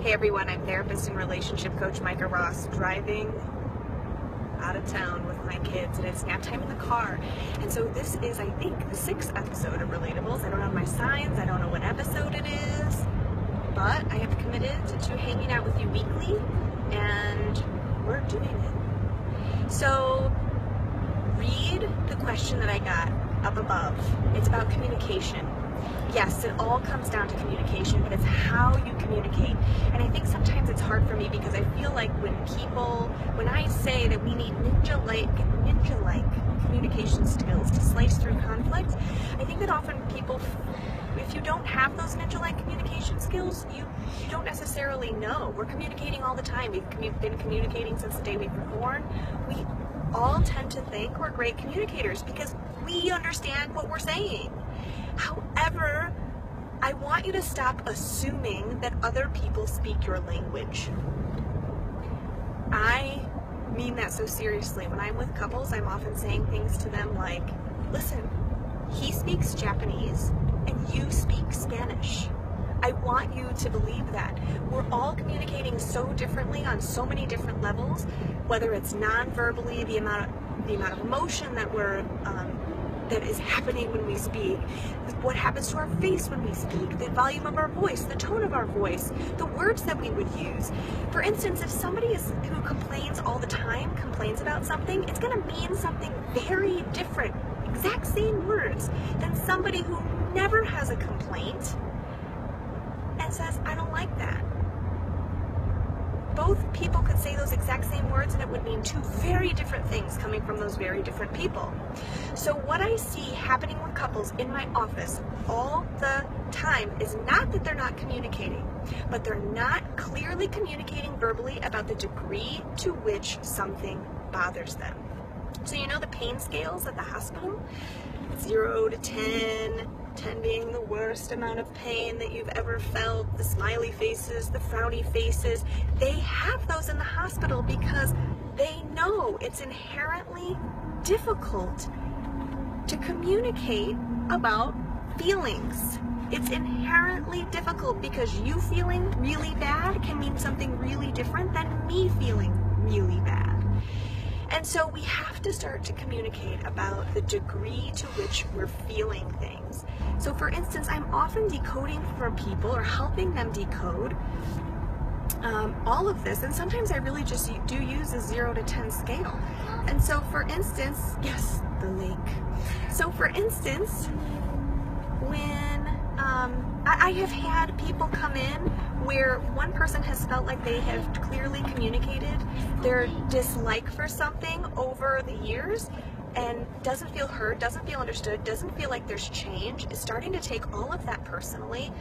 Hey everyone, I'm therapist and relationship coach Micah Ross, driving out of town with my kids, and it's nap time in the car. And so this is, I think, the 6th episode of Relatables. I don't have my signs, I don't know what episode it is, but I have committed to hanging out with you weekly, and we're doing it. So read the question that I got up above. It's about communication. Yes, it all comes down to communication, but it's how you communicate. And I think sometimes it's hard for me because I feel like when I say that we need ninja-like communication skills to slice through conflict, I think that often people, if you don't have those ninja-like communication skills, you don't necessarily know. We're communicating all the time. We've been communicating since the day we were born. We all tend to think we're great communicators because we understand what we're saying. However, I want you to stop assuming that other people speak your language. I mean that so seriously. When I'm with couples, I'm often saying things to them like, listen, he speaks Japanese and you speak Spanish. I want you to believe that. We're all communicating so differently on so many different levels, whether it's non-verbally, the amount of emotion that that is happening when we speak, what happens to our face when we speak, the volume of our voice, the tone of our voice, the words that we would use. For instance, if somebody who complains all the time complains about something, it's going to mean something very different, exact same words, than somebody who never has a complaint and says, I don't like that. Both people could say those exact same words and it would mean two very different things coming from those very different people. So what I see happening with couples in my office all the time is not that they're not communicating, but they're not clearly communicating verbally about the degree to which something bothers them. So you know the pain scales at the hospital? 0 to 10, 10 being the worst amount of pain that you've ever felt, the smiley faces, the frowny faces. They have those in the hospital because they know it's inherently difficult to communicate about feelings. It's inherently difficult because you feeling really bad can mean something really different than me feeling really bad. And so we have to start to communicate about the degree to which we're feeling things. So for instance, I'm often decoding for people or helping them decode all of this. And sometimes I really just do use a 0 to 10 scale. And so for instance, yes, the lake. So for instance, when I have had people come in where one person has felt like they have clearly communicated their dislike for something over the years and doesn't feel heard, doesn't feel understood, doesn't feel like there's change, is starting to take all of that personally.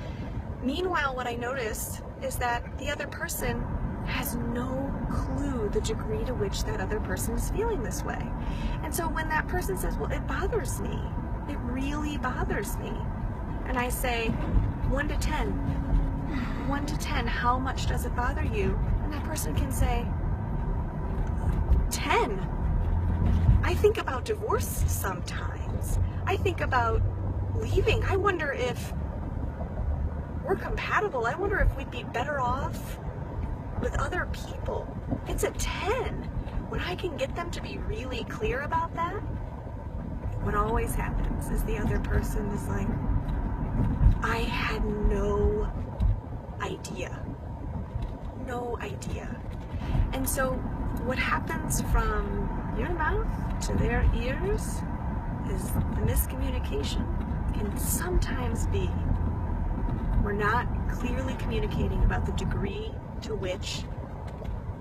Meanwhile, what I noticed is that the other person has no clue the degree to which that other person is feeling this way. And so when that person says, well, it bothers me, it really bothers me, and I say, 1 to 10, 1 to 10, how much does it bother you? And that person can say, 10. I think about divorce sometimes. I think about leaving. I wonder if we're compatible. I wonder if we'd be better off with other people. It's a 10. When I can get them to be really clear about that, what always happens is the other person is like, I had no idea. No idea. And so what happens from your mouth to their ears is the miscommunication can sometimes be we're not clearly communicating about the degree to which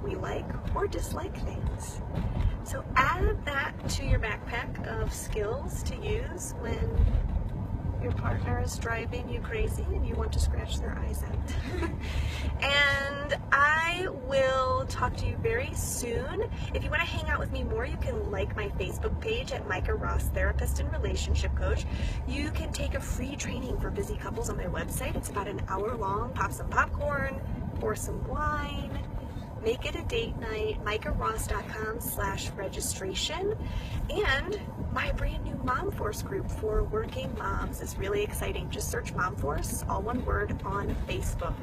we like or dislike things. So add that to your backpack of skills to use when your partner is driving you crazy and you want to scratch their eyes out. And I will talk to you very soon. If you want to hang out with me more, you can like my Facebook page at Micah Ross Therapist and Relationship Coach. You can take a free training for busy couples on my website. It's about an hour long. Pop some popcorn, pour some wine, make it a date night, micahross.com/registration. And my brand new Mom Force group for working moms is really exciting. Just search Mom Force, all one word, on Facebook.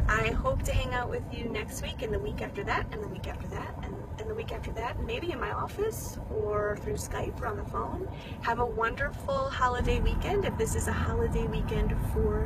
I hope to hang out with you next week and the week after that and the week after that and the week after that, and maybe in my office or through Skype or on the phone. Have a wonderful holiday weekend if this is a holiday weekend for